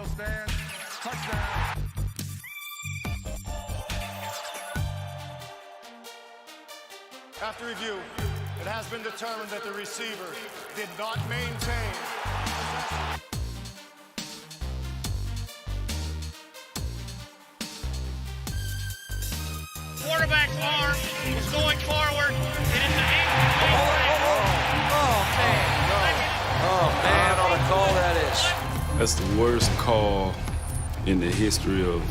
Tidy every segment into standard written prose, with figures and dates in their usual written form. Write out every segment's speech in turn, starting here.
field stand. Touchdown. After review, it has been determined that the receiver did not maintain. Quarterback's arm is going forward. It is the Oh, man, on a call that is. That's the worst call in the history of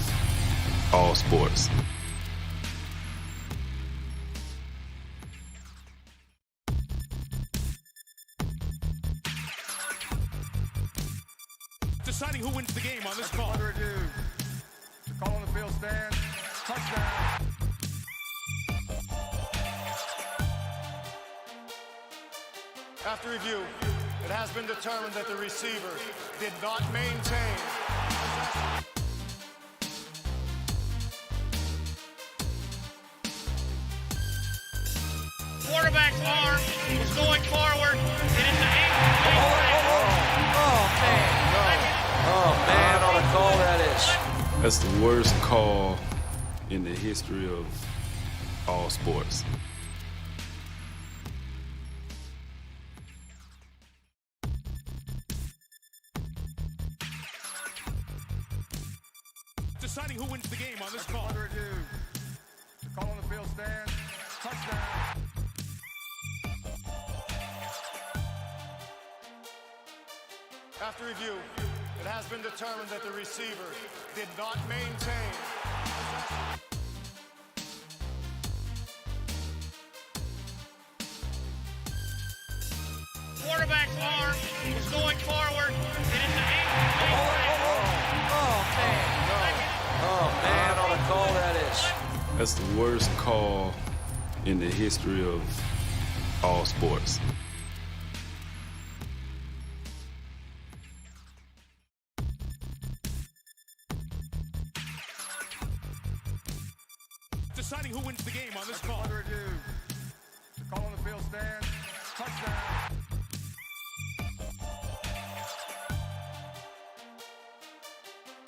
all sports. Deciding who wins the game on this call. Under review. The call on the field stand. Touchdown. After review, it has been determined that the receiver did not maintain. quarterback's arm is going forward. It is the Oh, man, on a call that is. That's the worst call in the history of all sports. Deciding who wins the game on this call. Under review. Call on the field stand. Touchdown. After review, it has been determined that the receiver did not maintain. quarterback's arm is going forward. It is the Oh, man, on a call that is. That's the worst call in the history of all sports. Deciding who wins the game on this call. Under review. Call on the field stand. Touchdown.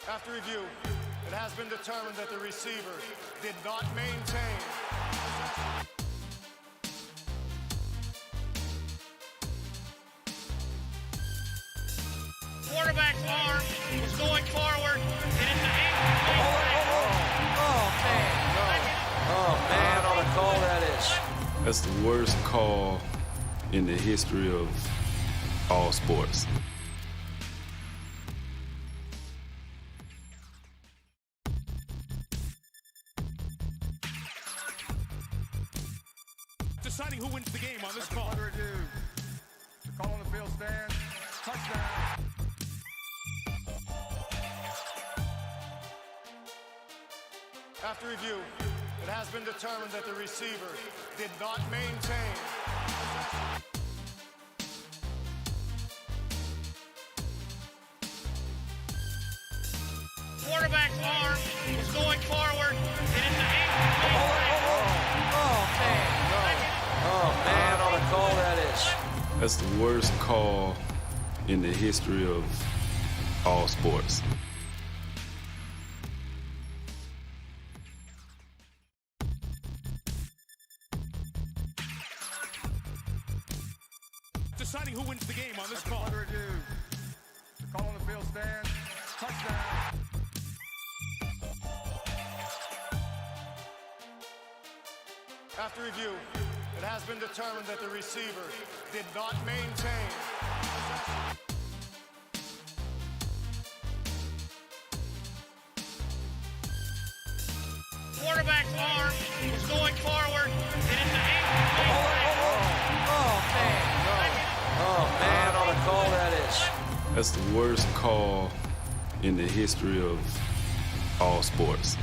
After review, it has been determined that the receiver did not maintain. quarterback's arm is going forward. It is the Oh, man, on a call that is. That's the worst call in the history of all sports. Deciding who wins the game on this call. Under review. Call on the field stand. Touchdown. After review, it has been determined that the receiver did not maintain. quarterback's arm is going forward. It is the Oh, man, on a call that is. That's the worst call in the history of all sports. Deciding who wins the game on this call. Under review. Call on the field stand. Touchdown. After review, it has been determined that the receiver did not maintain. quarterback's arm is going forward. It is the Oh, man, on a call that is. That's the worst call in the history of all sports.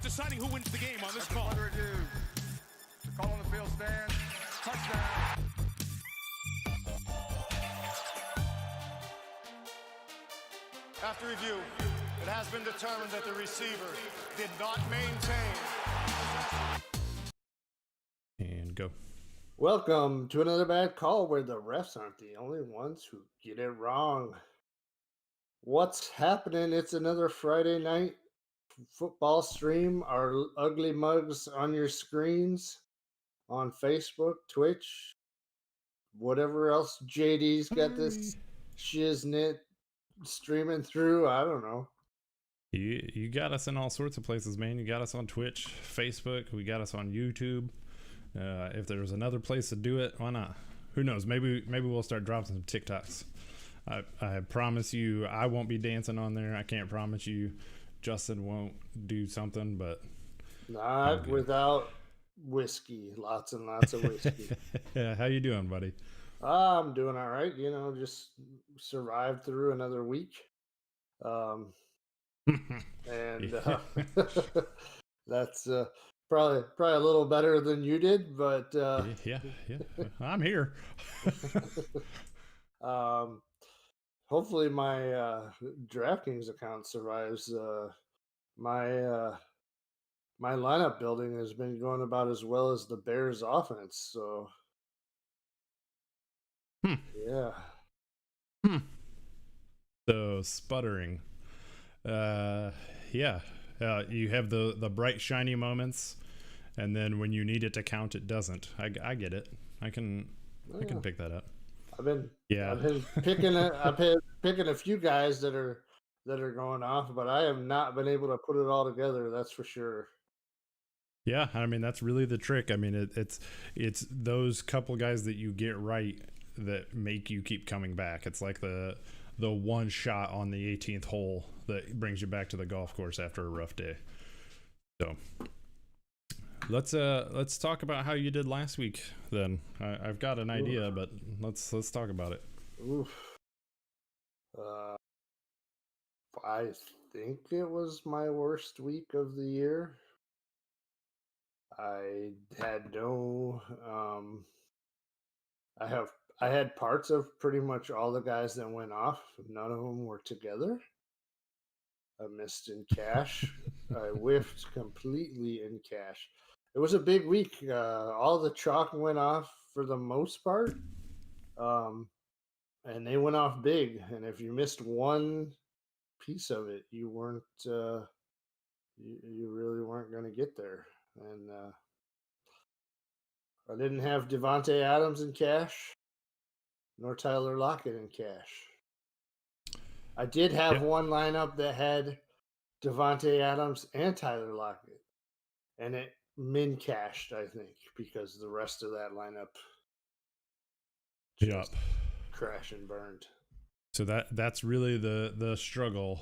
Deciding who wins the game on this call. Under review. Call on the field stand. Touchdown. After review, it has been determined that the receiver did not maintain. and go. Welcome to another bad call where the refs aren't the only ones who get it wrong. What's happening? It's another Friday night football stream. Our ugly mugs on your screens on Facebook, Twitch, whatever else JD's got this shiznit streaming through. I don't know. You got us in all sorts of places, man. You got us on Twitch, Facebook. We got us on YouTube. If there's another place to do it, why not? Who knows? Maybe we'll start dropping some TikToks. I promise you, I won't be dancing on there. I can't promise you, Justin won't do something, but not without whiskey. Lots and lots of whiskey. Yeah, how you doing, buddy? I'm doing all right. Just survived through another week. And that's probably a little better than you did, but yeah, I'm here. Hopefully my DraftKings account survives. My lineup building has been going about as well as the Bears offense, so yeah. So sputtering. Yeah. You have the bright shiny moments, and then when you need it to count, it doesn't. I get it. I can pick that up. I've been picking a few guys that are going off, but I have not been able to put it all together. That's for sure. Yeah, I mean that's really the trick. I mean it's those couple guys that you get right that make you keep coming back. It's like the one shot on the 18th hole that brings you back to the golf course after a rough day. So let's talk about how you did last week then. I've got an idea, but let's talk about it. Oof. I think it was my worst week of the year. I had I had parts of pretty much all the guys that went off. None of them were together. I missed in cash. I whiffed completely in cash. It was a big week. All the chalk went off for the most part. And they went off big. And if you missed one piece of it, you weren't you really weren't going to get there. And I didn't have Devontae Adams in cash, nor Tyler Lockett in cash. I did have one lineup that had Devontae Adams and Tyler Lockett, and it min cashed, I think, because the rest of that lineup just crashed and burned. So that's really the struggle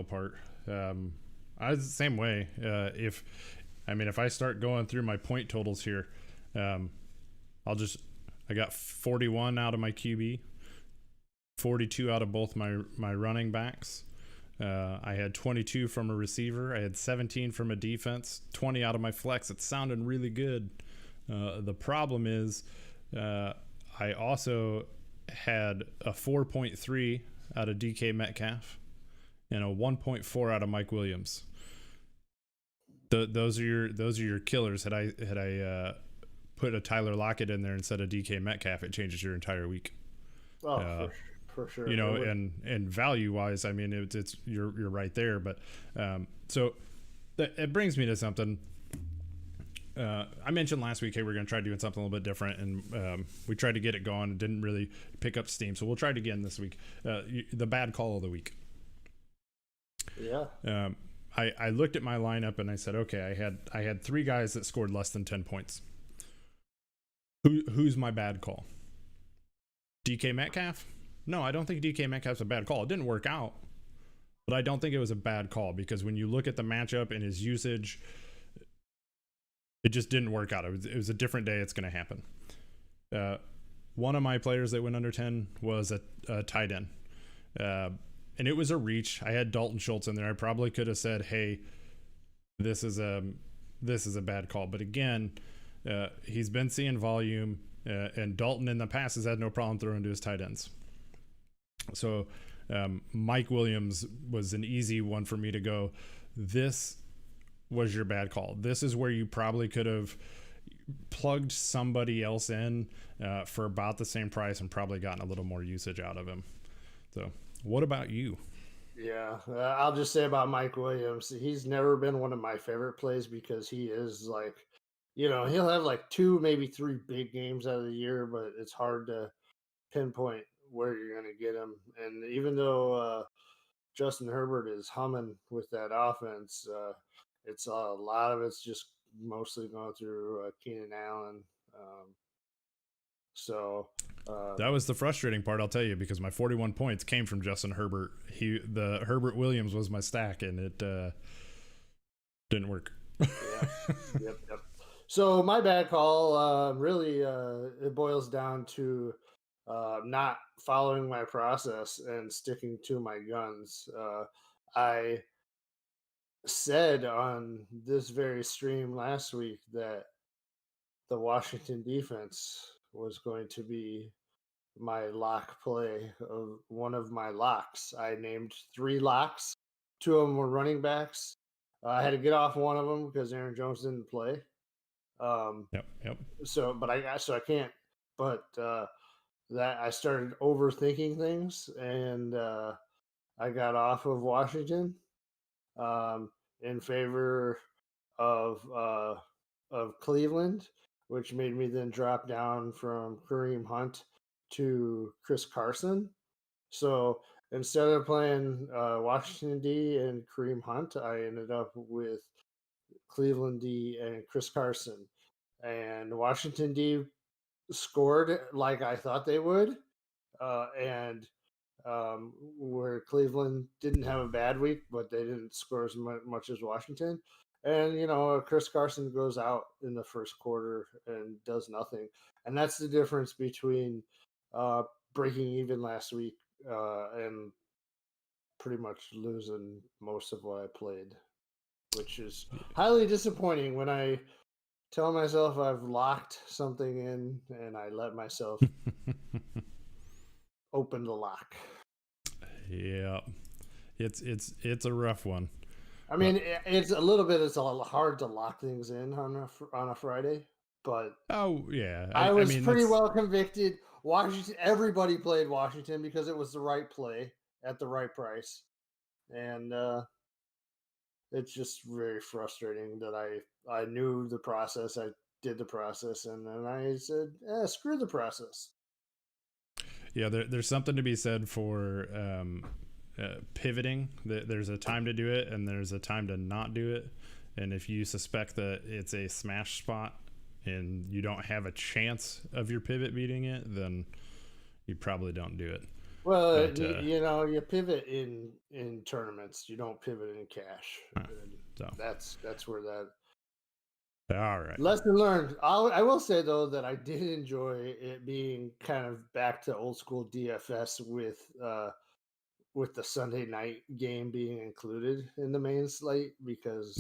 part. I was the same way. If I start going through my point totals here, I got 41 out of my QB, 42 out of both my running backs. I had 22 from a receiver. I had 17 from a defense, 20 out of my flex. It's sounding really good. The problem is I also had a 4.3 out of DK Metcalf and a 1.4 out of Mike Williams. Those are your killers. Had I put a Tyler Lockett in there instead of DK Metcalf, it changes your entire week. Oh, for sure. And value wise, I mean, it's you're right there. But so it brings me to something. I mentioned last week, hey, we're going to try doing something a little bit different, and we tried to get it going. It didn't really pick up steam, so we'll try it again this week. The bad call of the week. Yeah. I looked at my lineup and I said, okay, I had 3 guys that scored less than 10 points. Who's my bad call? DK Metcalf? No, I don't think DK Metcalf's a bad call. It didn't work out, but I don't think it was a bad call because when you look at the matchup and his usage, it just didn't work out. It was a different day. It's going to happen. One of my players that went under 10 was a tight end. And it was a reach. I had Dalton Schultz in there. I probably could have said, hey, this is a bad call. But again, he's been seeing volume, and Dalton in the past has had no problem throwing to his tight ends. So Mike Williams was an easy one for me to go, this was your bad call. This is where you probably could have plugged somebody else in for about the same price and probably gotten a little more usage out of him. So, what about you? Yeah, I'll just say about Mike Williams, he's never been one of my favorite plays because he is like, he'll have like 2, maybe 3 big games out of the year, but it's hard to pinpoint where you're going to get him. And even though Justin Herbert is humming with that offense, it's a lot of it's just mostly going through Keenan Allen. So That was the frustrating part, I'll tell you, because my 41 points came from Justin Herbert. The Herbert Williams was my stack, and it didn't work. Yep. So my bad call. Really, it boils down to not following my process and sticking to my guns. I said on this very stream last week that the Washington defense was going to be my lock play of one of my locks. I named 3 locks. 2 of them were running backs. I had to get off one of them because Aaron Jones didn't play. Yep. So I can't. But that I started overthinking things, and I got off of Washington in favor of Cleveland, which made me then drop down from Kareem Hunt to Chris Carson. So instead of playing Washington D and Kareem Hunt, I ended up with Cleveland D and Chris Carson. And Washington D scored like I thought they would. And where Cleveland didn't have a bad week, but they didn't score as much as Washington. And, Chris Carson goes out in the first quarter and does nothing. And that's the difference between breaking even last week and pretty much losing most of what I played, which is highly disappointing when I tell myself I've locked something in and I let myself open the lock. Yeah, it's a rough one. I mean, it's a little bit. It's a lot hard to lock things in on a Friday, but Oh yeah, I was mean, pretty well convicted. Washington, everybody played Washington because it was the right play at the right price, and it's just very frustrating that I knew the process. I did the process, and then I said, "Screw the process." Yeah, there's something to be said for pivoting. There's a time to do it and there's a time to not do it. And if you suspect that it's a smash spot and you don't have a chance of your pivot beating it, then you probably don't do it. Well, but, you pivot in tournaments. You don't pivot in cash. So that's where that. All right. Lesson learned. I will say though that I did enjoy it being kind of back to old school DFS with the Sunday night game being included in the main slate because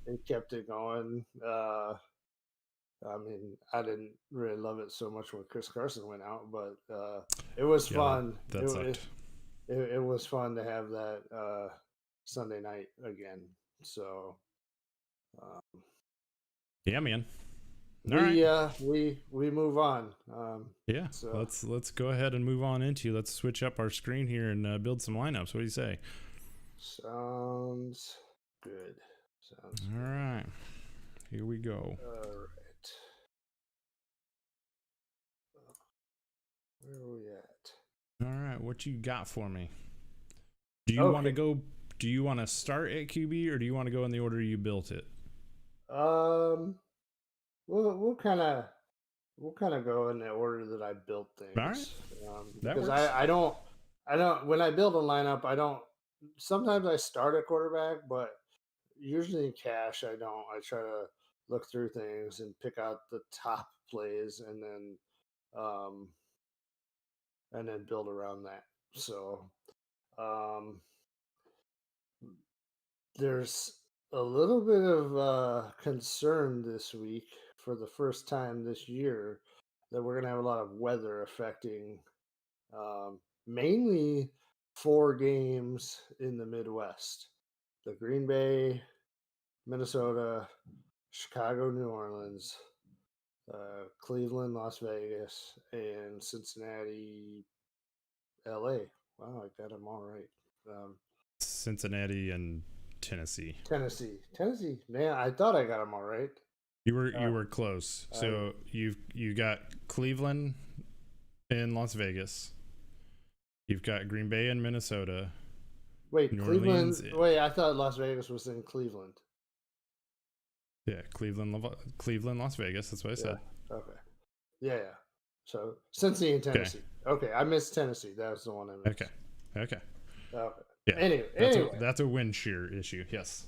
it kept it going. I mean, I didn't really love it so much when Chris Carson went out, but it was fun. That sucked. It was fun to have that Sunday night again. So. Yeah, man. We move on. So let's go ahead and move on into. Let's switch up our screen here and build some lineups. What do you say? Sounds good. All right. Here we go. All right. Where are we at? All right. What you got for me? Do you want to go? Do you want to start at QB or do you want to go in the order you built it? We'll kind of go in the order that I built things. All right. Because I don't when I build a lineup, I don't. Sometimes I start at quarterback, but usually in cash I don't. I try to look through things and pick out the top plays and then build around that. So there's a little bit of concern this week for the first time this year that we're going to have a lot of weather affecting mainly 4 games in the Midwest: the Green Bay, Minnesota, Chicago, New Orleans, Cleveland, Las Vegas, and Cincinnati, LA. Wow, I got them all right. Cincinnati and Tennessee. Tennessee. Man, I thought I got them all right. You were close. So you got Cleveland in Las Vegas. You've got Green Bay in Minnesota. Wait, New Cleveland. Orleans. Wait, I thought Las Vegas was in Cleveland. Yeah, Cleveland, Las Vegas. That's what I said. Okay. Yeah. So Cincinnati and Tennessee. Okay, I missed Tennessee. That was the one I missed. Okay. Yeah. Anyway, that's a wind shear issue. Yes.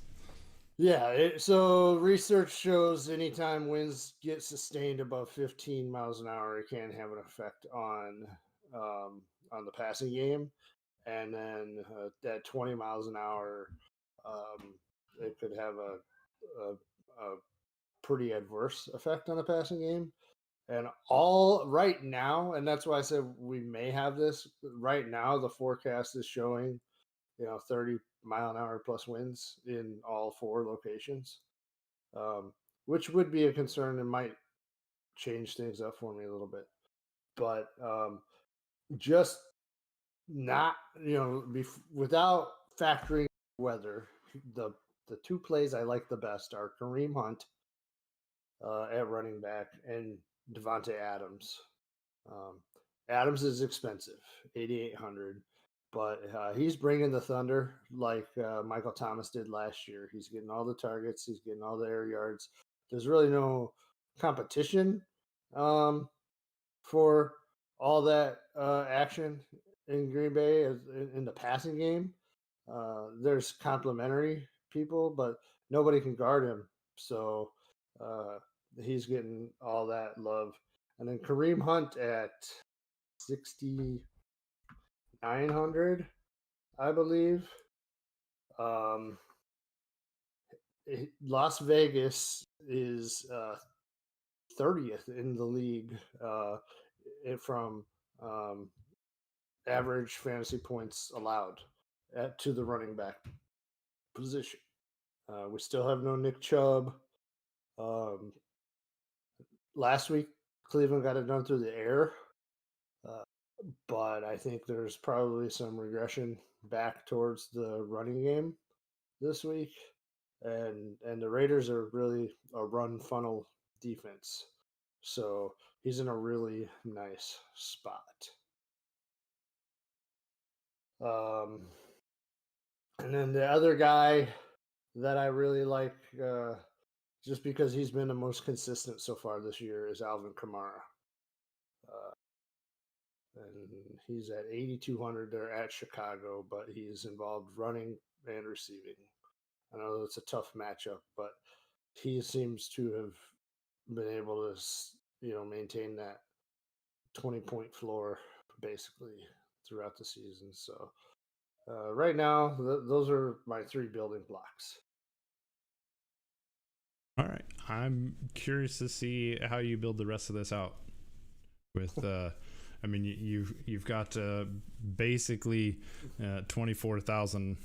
Yeah. So research shows anytime winds get sustained above 15 miles an hour, it can have an effect on the passing game, and then at 20 miles an hour, it could have a pretty adverse effect on the passing game. And all right now, and that's why I said we may have this right now. The forecast is showing, 30-mile-an-hour plus winds in all 4 locations, which would be a concern and might change things up for me a little bit. But just not, without factoring weather, the 2 plays I like the best are Kareem Hunt at running back and Devontae Adams. Adams is expensive, 8,800, but he's bringing the thunder like Michael Thomas did last year. He's getting all the targets. He's getting all the air yards. There's really no competition for all that action in Green Bay in the passing game. There's complementary people, but nobody can guard him. So he's getting all that love. And then Kareem Hunt at 6,900, I believe. Las Vegas is 30th in the league from average fantasy points allowed to the running back position. We still have no Nick Chubb. Last week, Cleveland got it done through the air, but I think there's probably some regression back towards the running game this week, and the Raiders are really a run funnel defense, so he's in a really nice spot. And then the other guy that I really like, just because he's been the most consistent so far this year, is Alvin Kamara. And he's at 8,200 there at Chicago, but he's involved running and receiving. I know it's a tough matchup, but he seems to have been able to, maintain that 20-point floor basically throughout the season. So right now, those are my 3 building blocks. All right. I'm curious to see how you build the rest of this out with I mean, you've got basically 24,000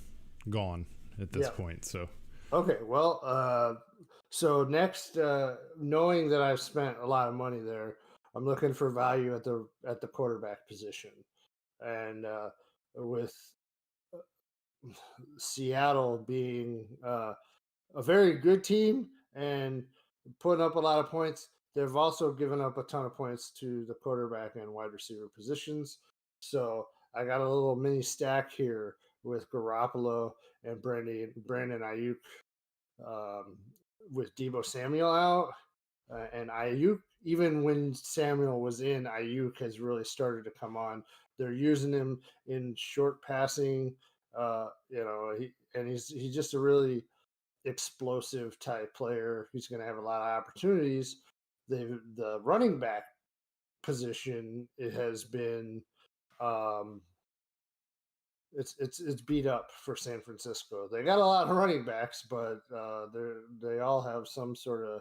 gone at this point. So okay, well, so next, knowing that I've spent a lot of money there, I'm looking for value at the quarterback position, and with Seattle being a very good team and putting up a lot of points, they've also given up a ton of points to the quarterback and wide receiver positions. So I got a little mini stack here with Garoppolo and Brandon Ayuk, with Deebo Samuel out, and Ayuk. Even when Samuel was in, Ayuk has really started to come on. They're using him in short passing. He's just a really explosive type player. He's going to have a lot of opportunities. The running back position, it has been it's beat up for San Francisco. They got a lot of running backs, but they all have some sort of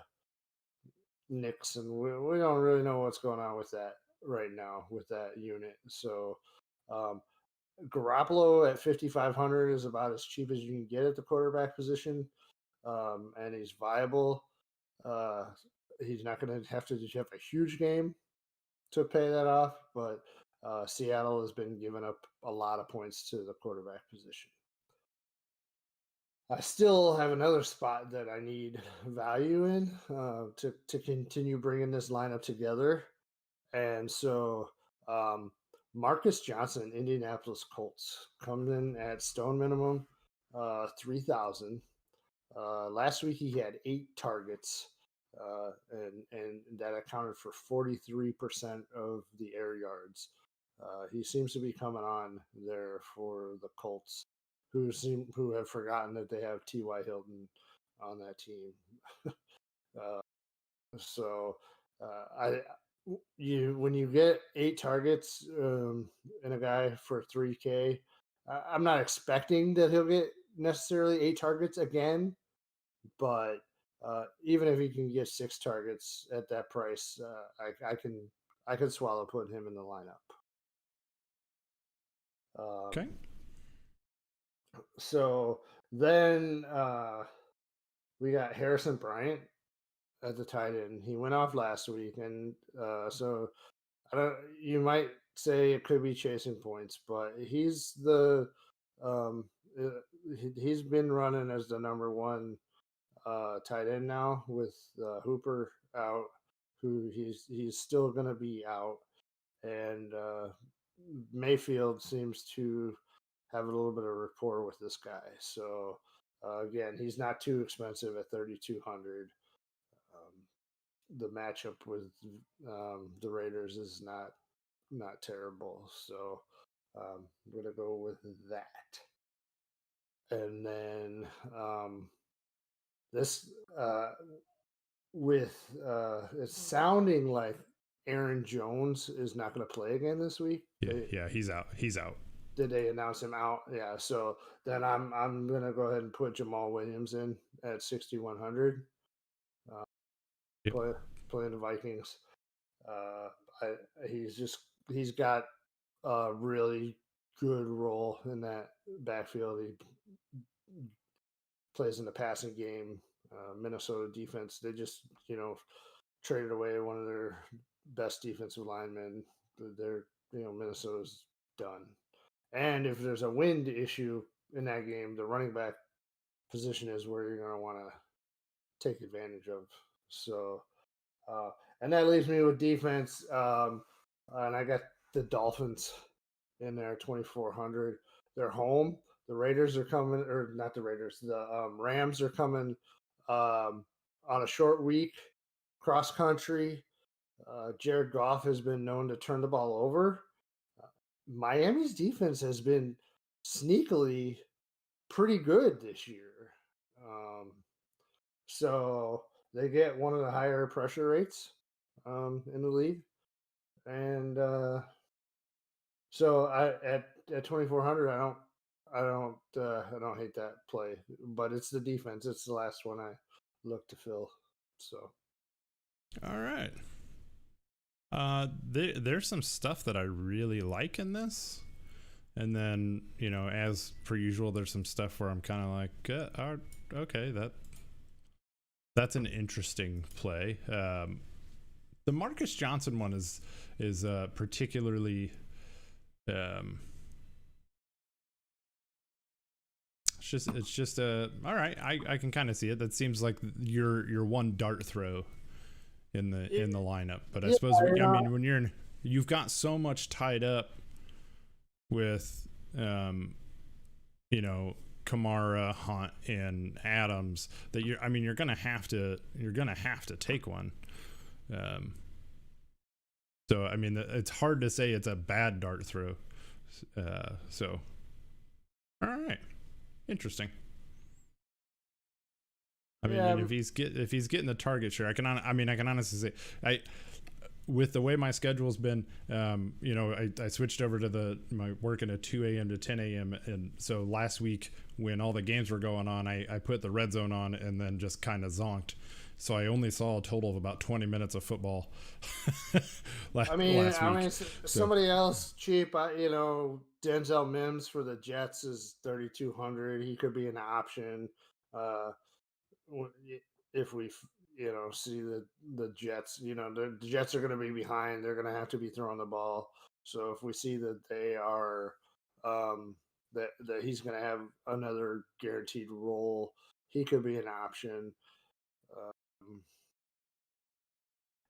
nicks, and we don't really know what's going on with that right now with that unit. So Garoppolo at 5,500 is about as cheap as you can get at the quarterback position, and he's viable. he's not going to have a huge game to pay that off, but Seattle has been giving up a lot of points to the quarterback position. I still have another spot that I need value in to continue bringing this lineup together. And so Marcus Johnson, Indianapolis Colts, comes in at stone minimum, 3,000. Last week he had 8 targets, and that accounted for 43% of the air yards. He seems to be coming on there for the Colts, who have forgotten that they have T.Y. Hilton on that team. So when you get 8 targets and a guy for 3K, I'm not expecting that he'll get necessarily 8 targets again, but even if he can get 6 targets at that price, I can swallow putting him in the lineup. Okay. So then we got Harrison Bryant at the tight end. He went off last week, and so you might say it could be chasing points, but he's he's been running as the number 1 tight end now with Hooper out, who he's still going to be out, and Mayfield seems to have a little bit of rapport with this guy. So again, he's not too expensive at 3,200. The matchup with the Raiders is not terrible, so I'm gonna go with that. And then this with it's sounding like Aaron Jones is not going to play again this week. Yeah, he's out. He's out. Did they announce him out? Yeah. So then I'm gonna go ahead and put Jamal Williams in at 6,100. Yep. Playing the Vikings. He's got a really good role in that backfield. He plays in the passing game. Minnesota defense, they just traded away one of their best defensive linemen. Minnesota's done. And if there's a wind issue in that game, the running back position is where you're going to want to take advantage of. So, and that leaves me with defense. And I got the Dolphins in there, 2,400. They're home. The Raiders are coming, or not the Raiders. The Rams are coming on a short week, cross country. Jared Goff has been known to turn the ball over. Miami's defense has been sneakily pretty good this year. So they get one of the higher pressure rates in the league. And so at 2,400, I don't hate that play, but it's the defense. It's the last one I look to fill. So, all right. There's some stuff that I really like in this, and then as per usual, there's some stuff where I'm kind of like, okay, that's an interesting play. The Marcus Johnson one is particularly. It's just all right. I can kind of see it. That seems like your one dart throw in the lineup. But I suppose when you've got so much tied up with Kamara, Hunt, and Adams that you're gonna have to take one. So it's hard to say it's a bad dart throw. So all right. Interesting. If he's getting the target share, I can honestly say, with the way my schedule's been, I switched over to my working at 2 a.m. to 10 a.m. and so last week when all the games were going on, I put the red zone on and then just kind of zonked. So I only saw a total of about 20 minutes of football. last week. Somebody else cheap, Denzel Mims for the Jets is 3,200. He could be an option if we see the Jets. The Jets are going to be behind. They're going to have to be throwing the ball. So if we see that they are that he's going to have another guaranteed role, he could be an option. Um,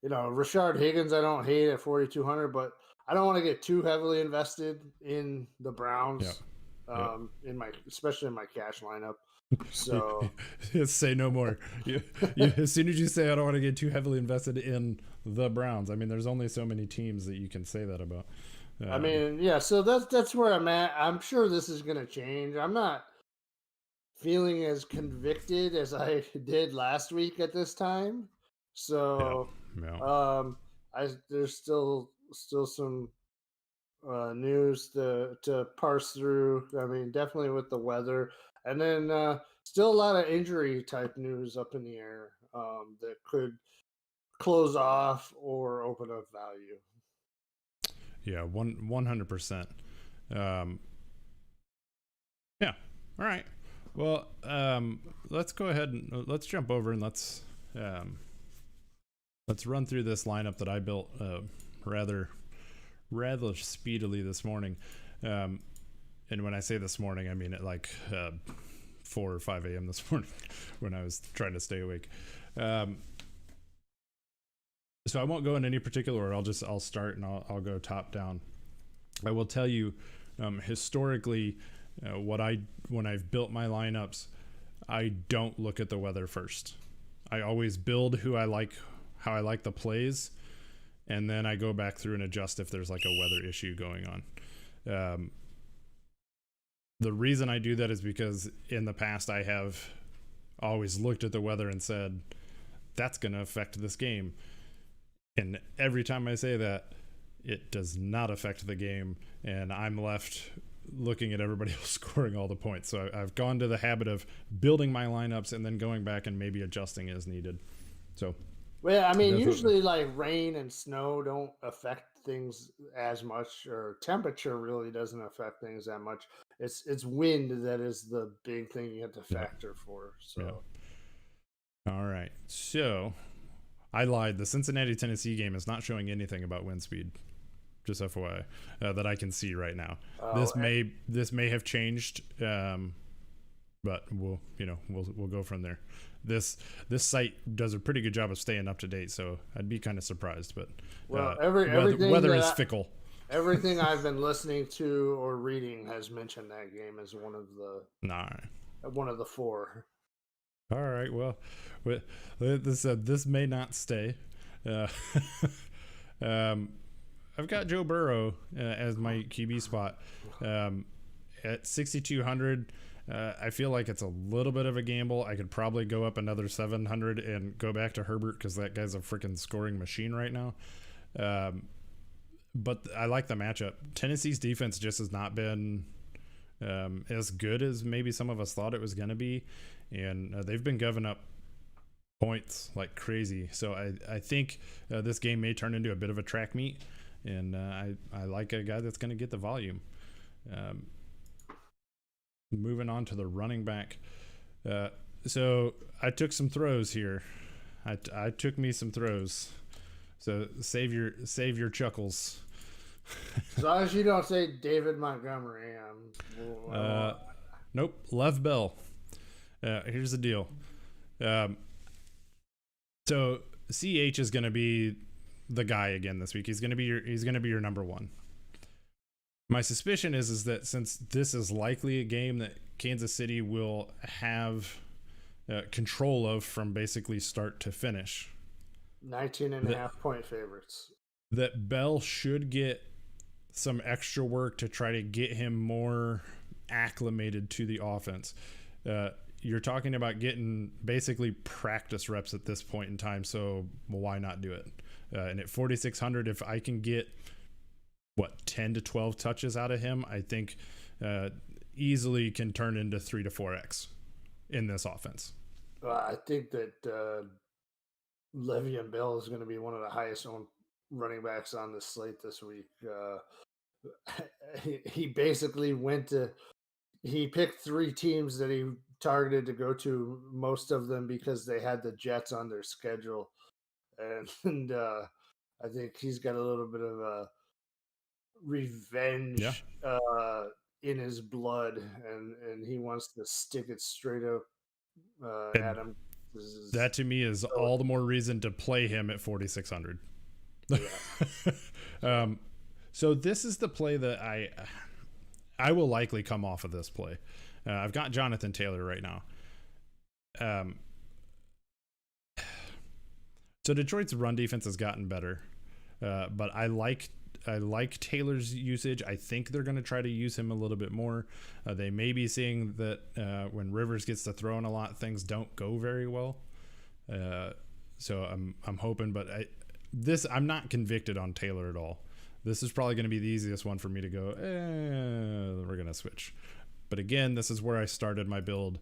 Rashard Higgins, I don't hate at 4,200, but I don't want to get too heavily invested in the Browns, especially in my cash lineup. So say no more. As soon as you say I don't want to get too heavily invested in the Browns, I mean, there's only so many teams that you can say that about. So that's where I'm at. I'm sure this is going to change. I'm not feeling as convicted as I did last week at this time. So, there's still some news to parse through. I mean, definitely with the weather, and then still a lot of injury type news up in the air that could close off or open up value. Yeah, 100%. Yeah. All right. Well, let's go ahead and let's jump over and let's run through this lineup that I built rather speedily this morning. And when I say this morning, I mean at like 4 or 5 a.m. this morning when I was trying to stay awake. So I won't go in any particular order. I'll start and I'll go top down. I will tell you historically when I've built my lineups, I don't look at the weather first. I always build how I like the plays, and then I go back through and adjust if there's like a weather issue going on. The reason I do that is because in the past I have always looked at the weather and said, that's going to affect this game. And every time I say that, it does not affect the game, and I'm left looking at everybody else scoring all the points. So I've gone to the habit of building my lineups and then going back and maybe adjusting as needed. So, well, I mean, usually like rain and snow don't affect things as much, or temperature really doesn't affect things that much. It's wind that is the big thing you have to factor for. So, all right. So I lied. The Cincinnati-Tennessee game is not showing anything about wind speed. Just FYI, that I can see right now. This may have changed, but we'll go from there. This site does a pretty good job of staying up to date, so I'd be kind of surprised. But weather is fickle. Everything I've been listening to or reading has mentioned that game as one of the four. All right. Well, this may not stay. I've got Joe Burrow as my QB spot at 6,200. I feel like it's a little bit of a gamble. I could probably go up another 700 and go back to Herbert because that guy's a freaking scoring machine right now. But I like the matchup. Tennessee's defense just has not been as good as maybe some of us thought it was going to be. And they've been giving up points like crazy. So I think this game may turn into a bit of a track meet. And I like a guy that's going to get the volume. Moving on to the running back. So I took some throws here. I took me some throws. So save your chuckles. As long as you don't say David Montgomery. Nope. Lev Bell. Here's the deal. So CH is going to be the guy again this week. He's going to be your number one. My suspicion is that since this is likely a game that Kansas City will have control of from basically start to finish, 19.5 point favorites, that Bell should get some extra work to try to get him more acclimated to the offense. You're talking about getting basically practice reps at this point in time, so why not do it? And at 4,600, if I can get 10 to 12 touches out of him, I think easily can turn into 3 to 4x in this offense. I think that Le'Veon Bell is going to be one of the highest owned running backs on the slate this week. He basically he picked 3 teams that he targeted to go to, most of them because they had the Jets on their schedule, and I think he's got a little bit of a revenge in his blood, and he wants to stick it straight up at him. That to me is all the more reason to play him at 4,600. Yeah. So this is the play that I will likely come off of this play. I've got Jonathan Taylor right now. So Detroit's run defense has gotten better, but I like Taylor's usage. I think they're going to try to use him a little bit more. They may be seeing that when Rivers gets to throwing a lot, things don't go very well. So I'm hoping, but I'm not convicted on Taylor at all. This is probably going to be the easiest one for me to go, we're going to switch. But again, this is where I started my build.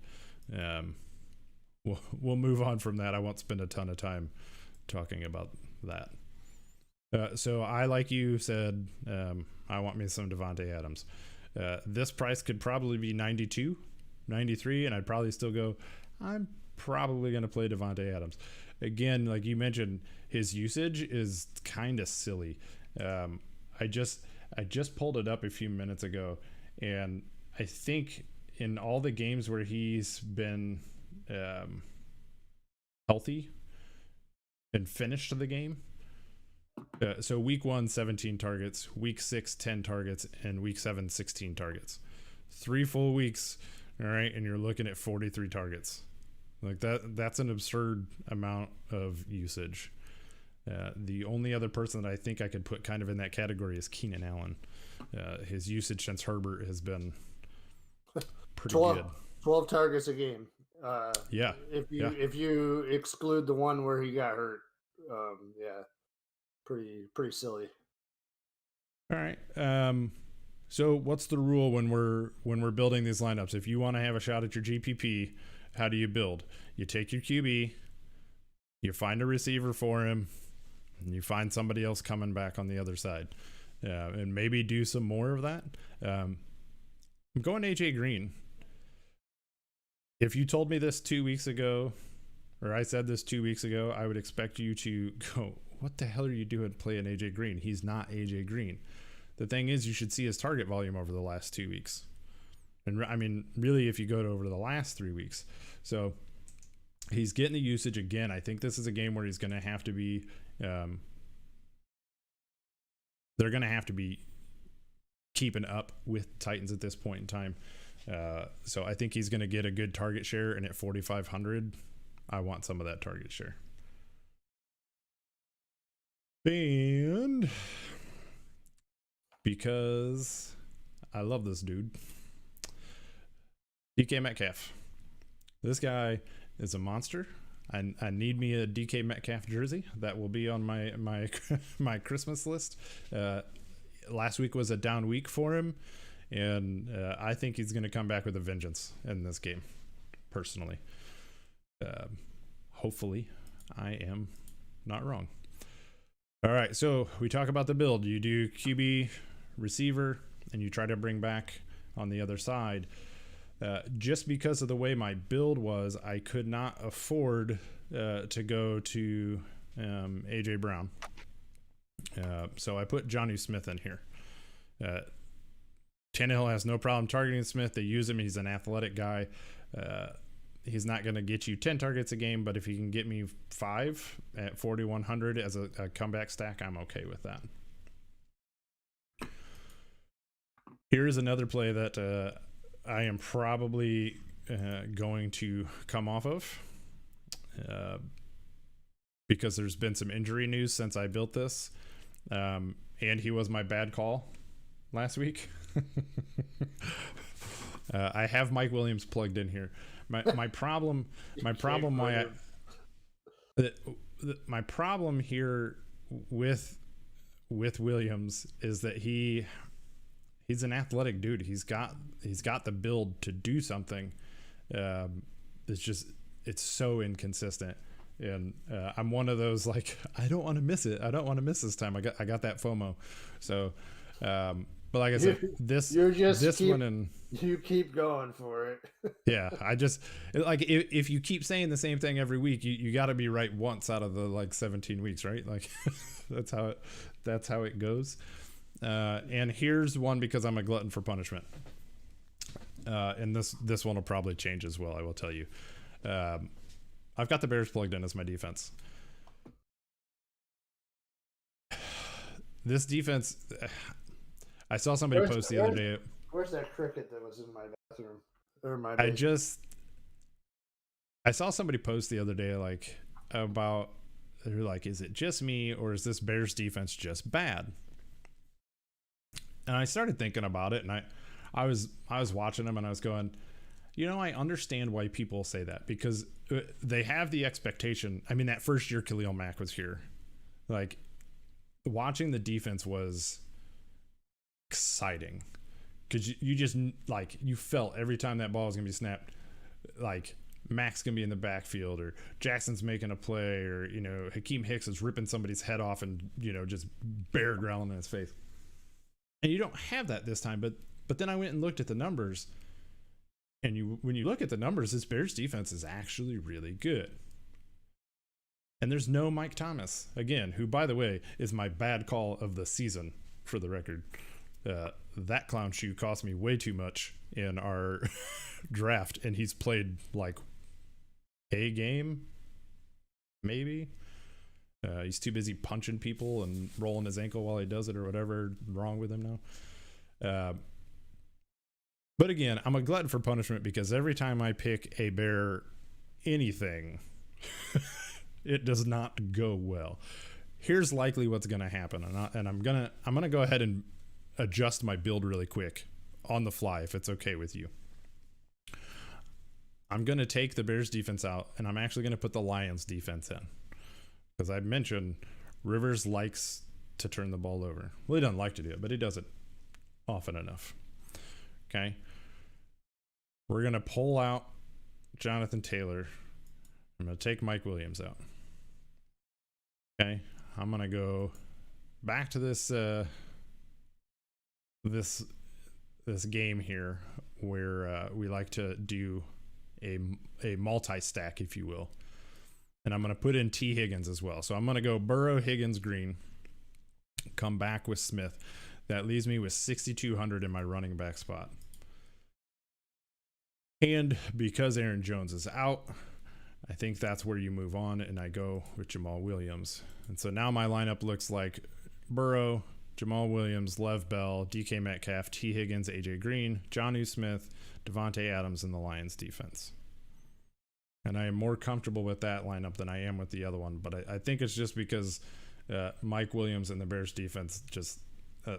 We'll move on from that. I won't spend a ton of time talking about that. So I, like you said, I want me some Devontae Adams. This price could probably be 92, 93, and I'd probably still go, I'm probably going to play Devontae Adams. Again, like you mentioned, his usage is kind of silly. I just pulled it up a few minutes ago, and I think in all the games where he's been healthy and finished the game, so week 1, 17 targets, week 6, 10 targets, and week 7, 16 targets. 3 full weeks, all right, and you're looking at 43 targets. Like that's an absurd amount of usage. The only other person that I think I could put kind of in that category is Keenan Allen. His usage since Herbert has been pretty good. 12 targets a game. Yeah. If you exclude the one where he got hurt, pretty silly. All right. So what's the rule when we're building these lineups? If you want to have a shot at your GPP, how do you build? You take your QB, you find a receiver for him, and you find somebody else coming back on the other side, and maybe do some more of that. I'm going AJ Green. If you told me this 2 weeks ago, or I said this 2 weeks ago, I would expect you to go, what the hell are you doing playing AJ Green? He's not AJ Green. The thing is, you should see his target volume over the last 2 weeks. And I mean, really, if you go to over the last 3 weeks. So he's getting the usage again. I think this is a game where he's going to have to be, they're going to have to be keeping up with Titans at this point in time. So I think he's going to get a good target share. And at 4,500, I want some of that target share. And because I love this dude, DK Metcalf. This guy is a monster. I need me a DK Metcalf jersey. That will be on my my Christmas list. Last week was a down week for him, and I think he's going to come back with a vengeance in this game, personally. Hopefully, I am not wrong. All right, so we talk about the build. You do QB, receiver, and you try to bring back on the other side. Just because of the way my build was, I could not afford to go to A.J. Brown. So I put Jonnu Smith in here. Tannehill has no problem targeting Smith. They use him. He's an athletic guy. He's not going to get you 10 targets a game, but if he can get me 5 at 4,100 as a comeback stack, I'm okay with that. Here's another play that I am probably going to come off of because there's been some injury news since I built this, and he was my bad call last week. I have Mike Williams plugged in here. My problem here with Williams is that he's an athletic dude. He's got the build to do something. It's so inconsistent, and I'm one of those, like, I don't want to miss it. I don't want to miss this time. I got that FOMO. So But like I said, this one and you keep going for it. yeah, I just like if you keep saying the same thing every week, you got to be right once out of the like 17 weeks, right? Like that's how it goes. And here's one because I'm a glutton for punishment. And this one will probably change as well. I will tell you. I've got the Bears plugged in as my defense. This defense, I saw somebody post the other day. Where's that cricket that was in my bathroom or my basement? I saw somebody post the other day like about, they're like, is it just me or is this Bears defense just bad? And I started thinking about it, and I was watching them and I was going, I understand why people say that, because they have the expectation. I mean, that first year Khalil Mack was here, like watching the defense was exciting because you just like, you felt every time that ball was gonna be snapped, like Mack's gonna be in the backfield, or Jackson's making a play, or Hakeem Hicks is ripping somebody's head off and just bear growling in his face. And you don't have that this time, but then I went and looked at the numbers, and when you look at the numbers, this Bears defense is actually really good. And there's no Mike Thomas, again, who, by the way, is my bad call of the season, for the record. That clown shoe cost me way too much in our draft, and he's played like a game, maybe. He's too busy punching people and rolling his ankle while he does it, or whatever wrong with him now. But again, I'm a glutton for punishment because every time I pick a Bear anything, it does not go well. Here's likely what's going to happen, and I'm gonna go ahead and adjust my build really quick on the fly if it's okay with you. I'm going to take the Bears defense out, and I'm actually going to put the Lions defense in. Because I mentioned Rivers likes to turn the ball over. Well, he doesn't like to do it, but he does it often enough. Okay. We're going to pull out Jonathan Taylor. I'm going to take Mike Williams out. Okay. I'm going to go back to this this game here where we like to do a multi-stack, if you will. And I'm going to put in T. Higgins as well. So I'm going to go Burrow, Higgins, Green, come back with Smith. That leaves me with 6,200 in my running back spot. And because Aaron Jones is out, I think that's where you move on, and I go with Jamal Williams. And so now my lineup looks like Burrow, Jamal Williams, Lev Bell, DK Metcalf, T. Higgins, AJ Green, Jonnu Smith, Devontae Adams in the Lions defense. And I am more comfortable with that lineup than I am with the other one. But I think it's just because Mike Williams and the Bears defense just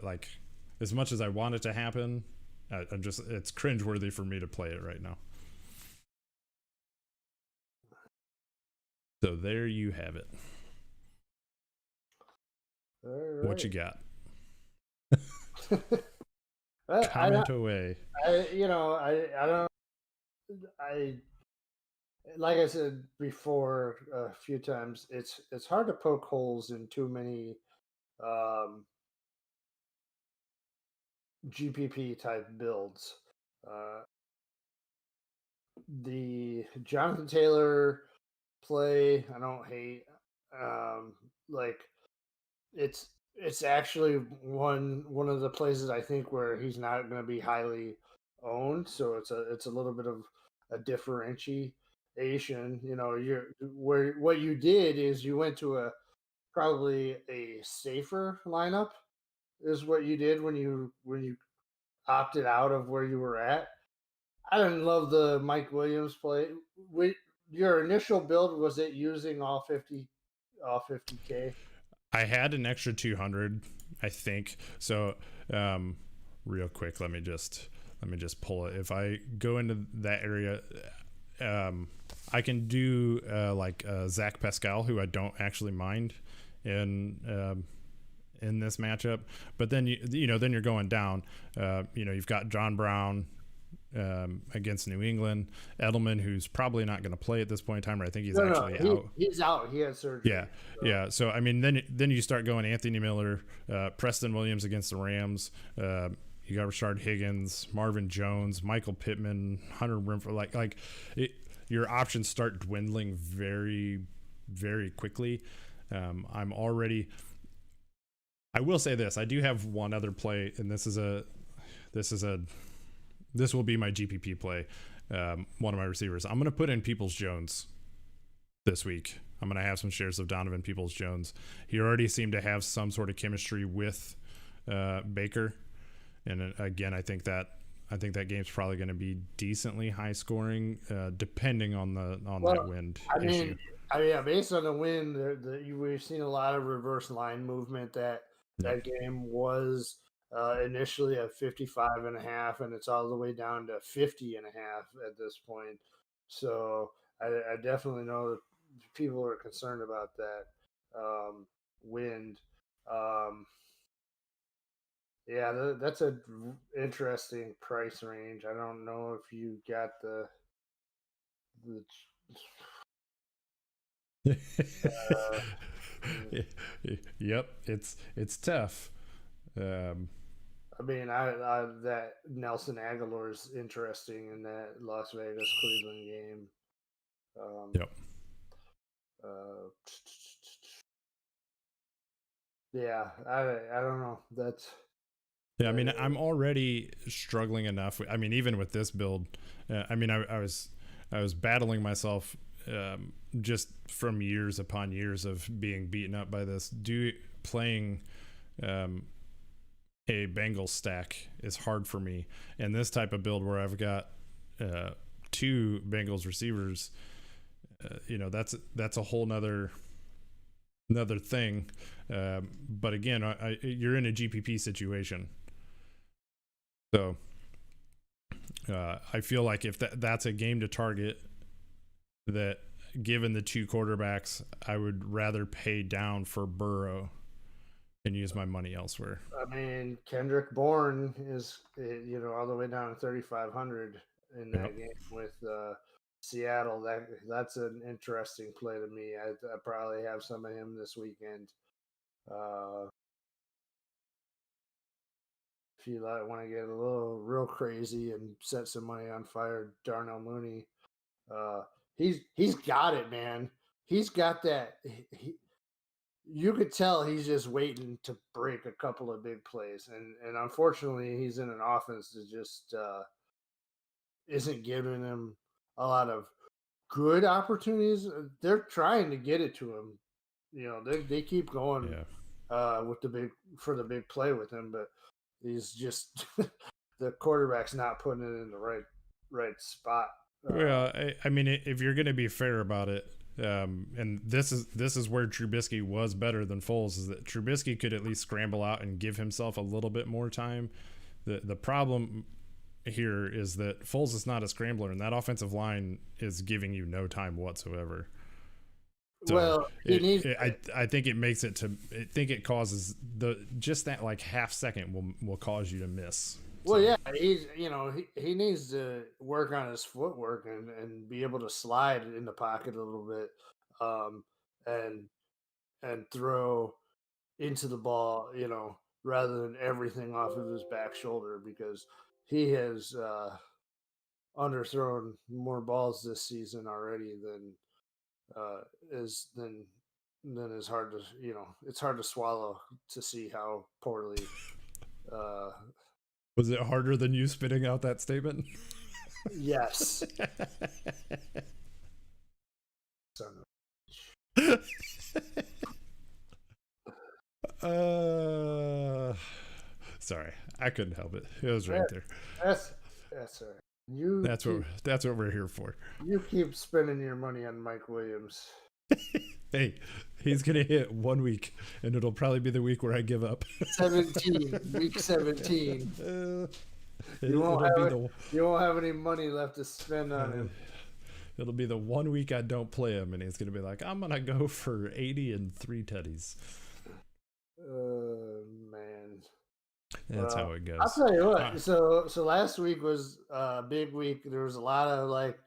like, as much as I want it to happen, it's cringeworthy for me to play it right now. So there you have it. All right. What you got? Well, Comment away. Like I said before a few times, it's hard to poke holes in too many GPP type builds. The Jonathan Taylor play, I don't hate. Like it's actually one of the places I think where he's not going to be highly owned, so it's a little bit of a differentiation. What you did is you went to probably a safer lineup is what you did when you opted out of where you were at. I didn't love the Mike Williams play. Your initial build, was it using all 50K? I had an extra 200, I think. So, real quick, let me just pull it. If I go into that area, I can do like Zach Pascal, who I don't actually mind in this matchup. But then then you're going down. You've got John Brown, against New England. Edelman, who's probably not going to play at this point in time, or I think he's out. He's out. He had surgery. Yeah, so. Yeah. So I mean, then you start going Anthony Miller, Preston Williams against the Rams. You got Rashard Higgins, Marvin Jones, Michael Pittman, Hunter Renfrow. Your options start dwindling very, very quickly. I will say this: I do have one other play, and this will be my GPP play. One of my receivers. I'm going to put in Peoples-Jones this week. I'm going to have some shares of Donovan Peoples-Jones. He already seemed to have some sort of chemistry with Baker, and again, I think that game's probably going to be decently high scoring, depending on that wind issue. Based on the wind, we've seen a lot of reverse line movement. That game was initially at 55.5, and it's all the way down to 50.5 at this point. So I definitely know that people are concerned about that wind. That's an interesting price range. I don't know if you got the Yep, it's tough. I that Nelson Aguilar is interesting in that Las Vegas Cleveland game. Yep. I don't know. That's. Yeah, I mean, I'm already struggling enough. I mean, even with this build, I was battling myself just from years upon years of being beaten up by this. Playing a Bengals stack is hard for me, and this type of build where I've got two Bengals receivers, that's a whole nother thing. But again, you're in a GPP situation. So I feel like if that's a game to target, that given the two quarterbacks, I would rather pay down for Burrow and use my money elsewhere. I mean, Kendrick Bourne is, all the way down to 3,500 in that game with Seattle. That's an interesting play to me. I probably have some of him this weekend. If you want to get a little real crazy and set some money on fire, Darnell Mooney, he's got it, man. He's got that. You could tell he's just waiting to break a couple of big plays, and unfortunately, he's in an offense that just isn't giving him a lot of good opportunities. They're trying to get it to him. They keep going with the big play with him, but he's just the quarterback's not putting it in the right spot. Well, I mean, if you're going to be fair about it, and this is where Trubisky was better than Foles, is that Trubisky could at least scramble out and give himself a little bit more time. The problem here is that Foles is not a scrambler, and that offensive line is giving you no time whatsoever. So I think it makes it to. I think it causes that like half second will cause you to miss. Well, yeah, he needs to work on his footwork and be able to slide in the pocket a little bit, and throw into the ball, rather than everything off of his back shoulder, because he has underthrown more balls this season already than is hard to it's hard to swallow to see how poorly. Was it harder than you spitting out that statement? Yes. Sorry, I couldn't help it. It was right there. That's all right. That's what we're here for. You keep spending your money on Mike Williams. Hey, he's gonna hit 1 week, and it'll probably be the week where I give up. 17, week 17. You won't have any money left to spend on him. It'll be the 1 week I don't play him, and he's gonna be like, I'm gonna go for 80 and 3 tutties. Man. That's how it goes. I'll tell you what. So last week was a big week. There was a lot of like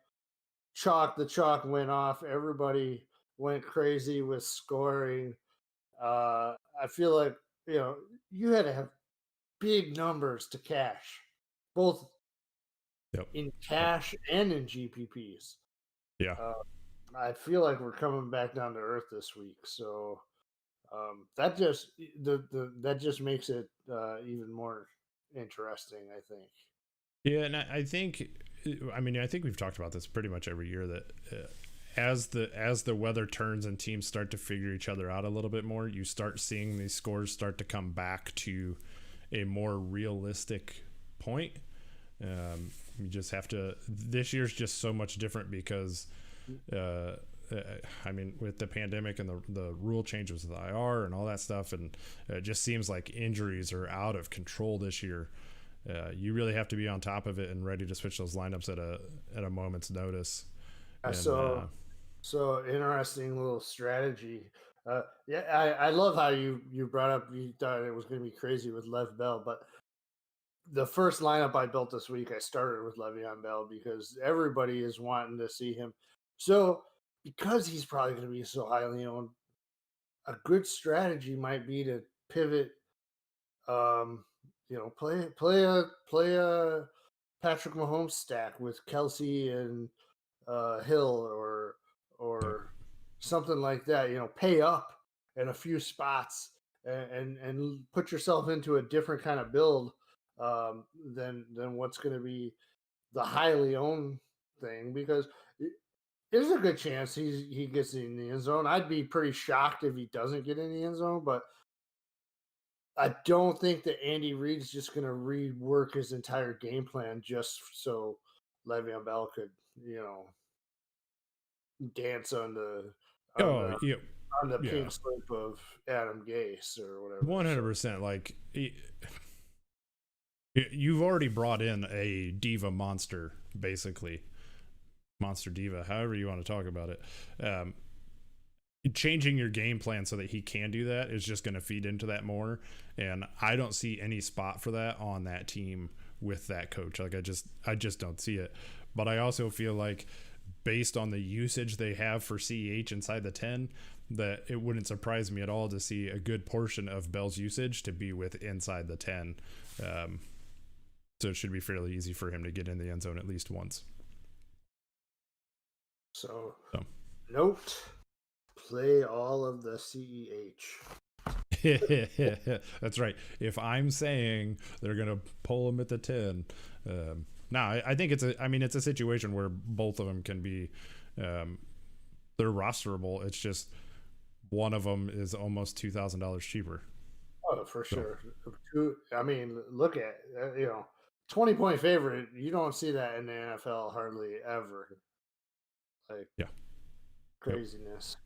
chalk. The chalk went off. Everybody went crazy with scoring. I feel like you had to have big numbers to cash, both in cash and in GPPs. Yeah. I feel like we're coming back down to earth this week, so that just makes it even more interesting, I think. Yeah, and I think we've talked about this pretty much every year that as the weather turns and teams start to figure each other out a little bit more, you start seeing these scores start to come back to a more realistic point. You just have to. This year's just so much different because, with the pandemic and the rule changes with the IR and all that stuff, and it just seems like injuries are out of control this year. You really have to be on top of it and ready to switch those lineups at a moment's notice. And, so interesting little strategy. I love how you brought up. You thought it was going to be crazy with Lev Bell, but the first lineup I built this week, I started with Le'Veon Bell because everybody is wanting to see him. So because he's probably going to be so highly owned, a good strategy might be to pivot. Play a Patrick Mahomes stack with Kelsey and Hill or something like that. Pay up in a few spots and put yourself into a different kind of build than what's going to be the highly owned thing, because there's a good chance he gets in the end zone. I'd be pretty shocked if he doesn't get in the end zone, but I don't think that Andy Reid's just going to rework his entire game plan just so Le'Veon Bell could, dance on the pink slip of Adam Gase or whatever. 100%. Like, you've already brought in a diva monster, basically. Monster diva, however you want to talk about it. Changing your game plan so that he can do that is just going to feed into that more, and I don't see any spot for that on that team with that coach. Like, I just don't see it. But I also feel like, based on the usage they have for CEH inside the 10, that it wouldn't surprise me at all to see a good portion of Bell's usage to be with inside the 10. So it should be fairly easy for him to get in the end zone at least once. So. Note, play all of the CEH. That's right. If I'm saying they're going to pull him at the 10, I think it's a situation where both of them can be, they're rosterable. It's just one of them is almost $2,000 cheaper. Oh, for sure. Look at 20-point favorite. You don't see that in the NFL hardly ever. Like, yeah, craziness.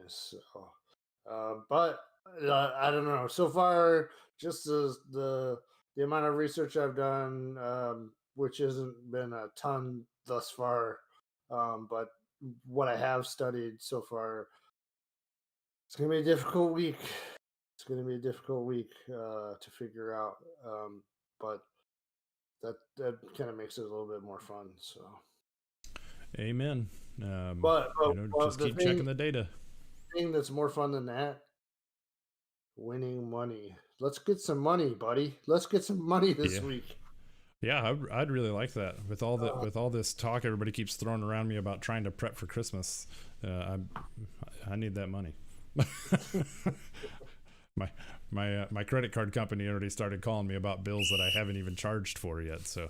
So, but I don't know. So far, just the amount of research I've done, which hasn't been a ton thus far, but what I have studied so far, it's going to be a difficult week. It's going to be a difficult week to figure out, but that kind of makes it a little bit more fun. So, amen. But just keep checking the data. Thing that's more fun than that, winning money. Let's get some money, buddy. Let's get some money this week. Yeah, I'd really like that. With all this talk everybody keeps throwing around me about trying to prep for Christmas, I need that money. My credit card company already started calling me about bills that I haven't even charged for yet. So,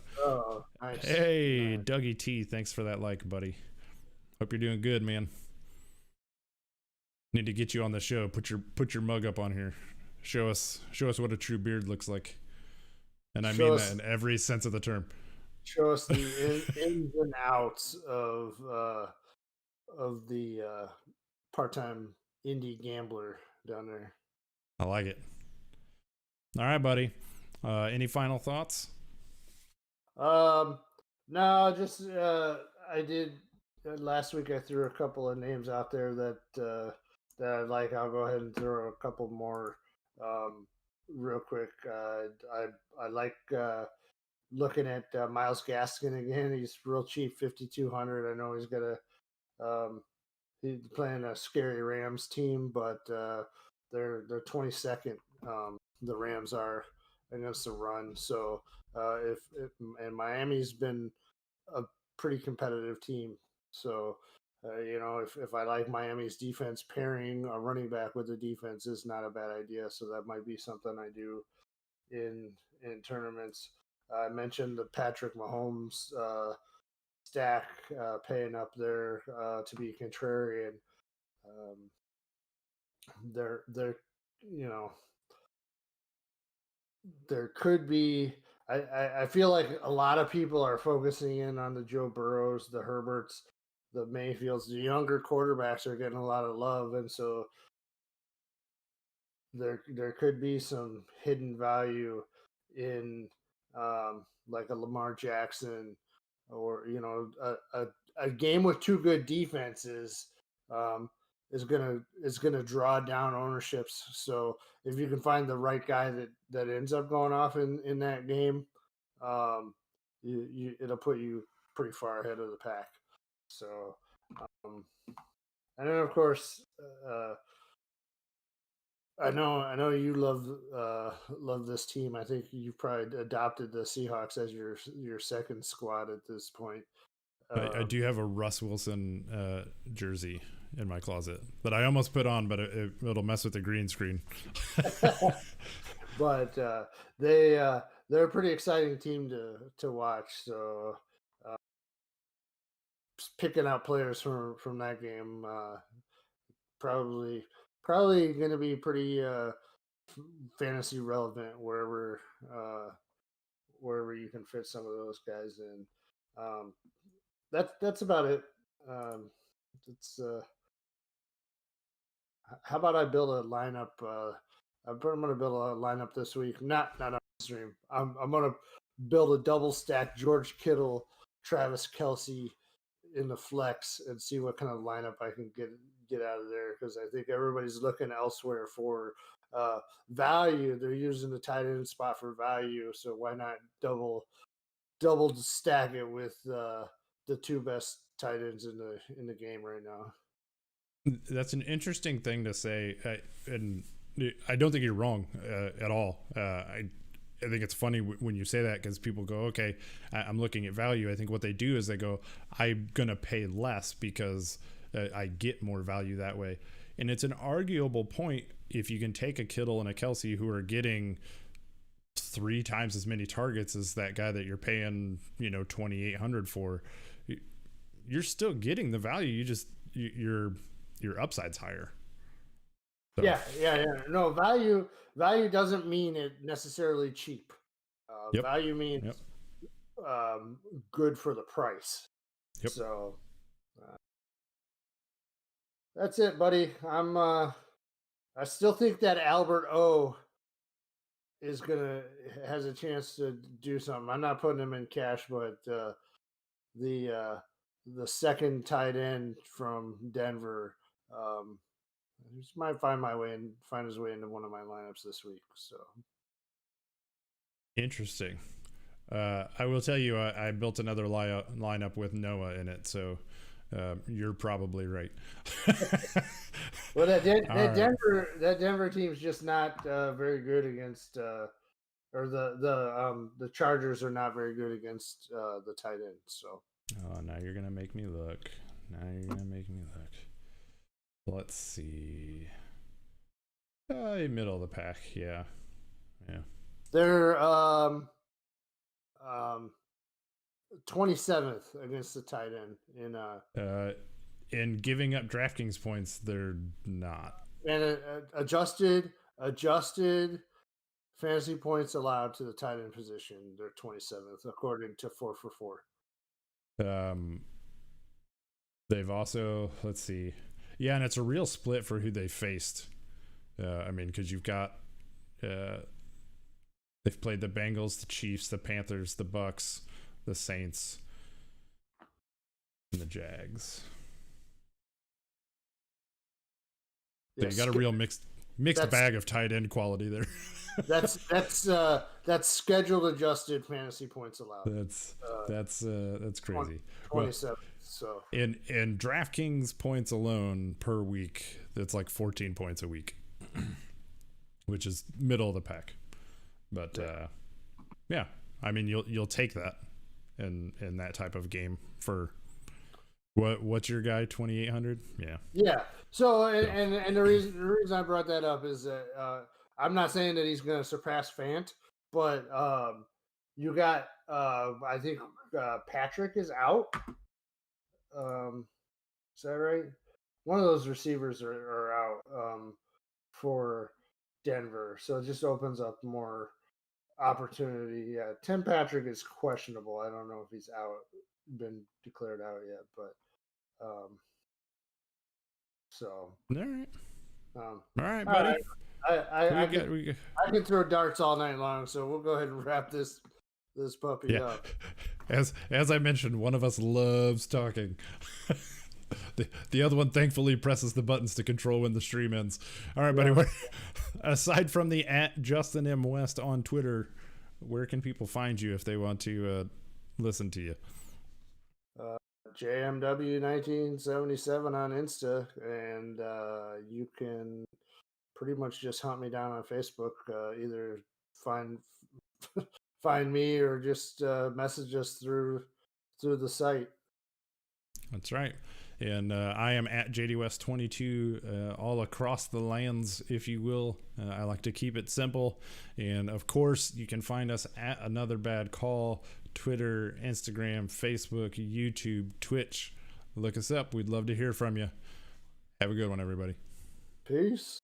nice. Hey, nice. Dougie T, thanks for that like, buddy. Hope you're doing good, man. Need to get you on the show. Put your mug up on here. Show us what a true beard looks like. And I mean that in every sense of the term. Show us the ins and outs of the part-time indie gambler down there. I like it. All right, buddy. Any final thoughts? No, just I did last week. I threw a couple of names out there that I like. I'll go ahead and throw a couple more. real quick. I like looking at Miles Gaskin again. He's real cheap, 5,200. I know he's got he's playing a scary Rams team, but they're 22nd. The Rams are against the run. So and Miami's been a pretty competitive team. So if I like Miami's defense, pairing a running back with the defense is not a bad idea. So that might be something I do in tournaments. I mentioned the Patrick Mahomes stack paying up there to be contrarian. They're there could be. I feel like a lot of people are focusing in on the Joe Burrows, the Herberts, the Mayfields. The younger quarterbacks are getting a lot of love, and so there could be some hidden value in like a Lamar Jackson, or a game with two good defenses is gonna draw down ownerships. So if you can find the right guy that ends up going off in that game, it'll put you pretty far ahead of the pack. So and then of course I know you love this team. I think you've probably adopted the Seahawks as your second squad at this point. I do have a Russ Wilson jersey in my closet that I almost put on, but it'll mess with the green screen. But they're a pretty exciting team to watch. So picking out players from that game probably going to be pretty fantasy relevant wherever you can fit some of those guys in. That's about it. It's how about I build a lineup? I'm going to build a lineup this week. Not on stream. I'm going to build a double stack George Kittle, Travis Kelce in the flex and see what kind of lineup I can get out of there, because I think everybody's looking elsewhere for value. They're using the tight end spot for value, so why not double stack it with the two best tight ends in the game right now? That's an interesting thing to say, and I don't think you're wrong at all. I think it's funny when you say that, because people go, okay, I'm looking at value. I think what they do is they go, I'm going to pay less because I get more value that way. And it's an arguable point if you can take a Kittle and a Kelce who are getting 3 times as many targets as that guy that you're paying, $2,800 for. You're still getting the value. You just, your upside's higher. So. Yeah. No, value doesn't mean it necessarily cheap. Yep. Value means good for the price. Yep. So that's it, buddy. I still think that Albert O has a chance to do something. I'm not putting him in cash, but the second tight end from Denver. He might find his way into one of my lineups this week. So interesting. I will tell you, I built another lineup with Noah in it, so you're probably right. Well, that Denver team's just not very good against, or the Chargers are not very good against the tight end. So. Oh, now you're gonna make me look. Let's see. Middle of the pack, yeah. They're 27th against the tight end in giving up DraftKings points. They're not. And adjusted fantasy points allowed to the tight end position. They're 27th according to 4for4. They've also, let's see. Yeah, and it's a real split for who they faced. Because you've got they've played the Bengals, the Chiefs, the Panthers, the Bucks, the Saints, and the Jags. So you got a real mixed mixed bag of tight end quality there. that's scheduled adjusted fantasy points allowed. That's crazy. 27. So in DraftKings points alone per week, that's like 14 points a week, which is middle of the pack. But yeah, I mean you'll take that in that type of game for what's your guy 2,800? Yeah. So and the reason I brought that up is that I'm not saying that he's going to surpass Fant, but you got I think Patrick is out. Is that right? One of those receivers are out for Denver, so it just opens up more opportunity. Yeah, Tim Patrick is questionable. I don't know if he's been declared out yet, but so all right, buddy. I can throw darts all night long, so we'll go ahead and wrap this puppy up. As I mentioned, one of us loves talking. The other one thankfully presses the buttons to control when the stream ends. All right, buddy. Aside from the @JustinMWest on Twitter, where can people find you if they want to listen to you? JMW1977 on Insta, and you can pretty much just hunt me down on Facebook. Either find me or just message us through the site. That's right. And I am @JDWest22 all across the lands, if you will. I like to keep it simple. And of course, you can find us at Another Bad Call, Twitter, Instagram, Facebook, YouTube, Twitch. Look us up. We'd love to hear from you. Have a good one, everybody. Peace.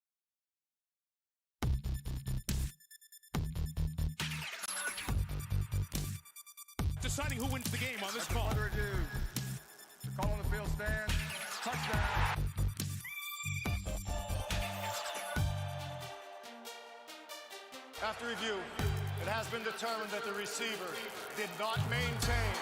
Deciding who wins the game on this call. Further ado, the call on the field stand. Touchdown. After review, it has been determined that the receiver did not maintain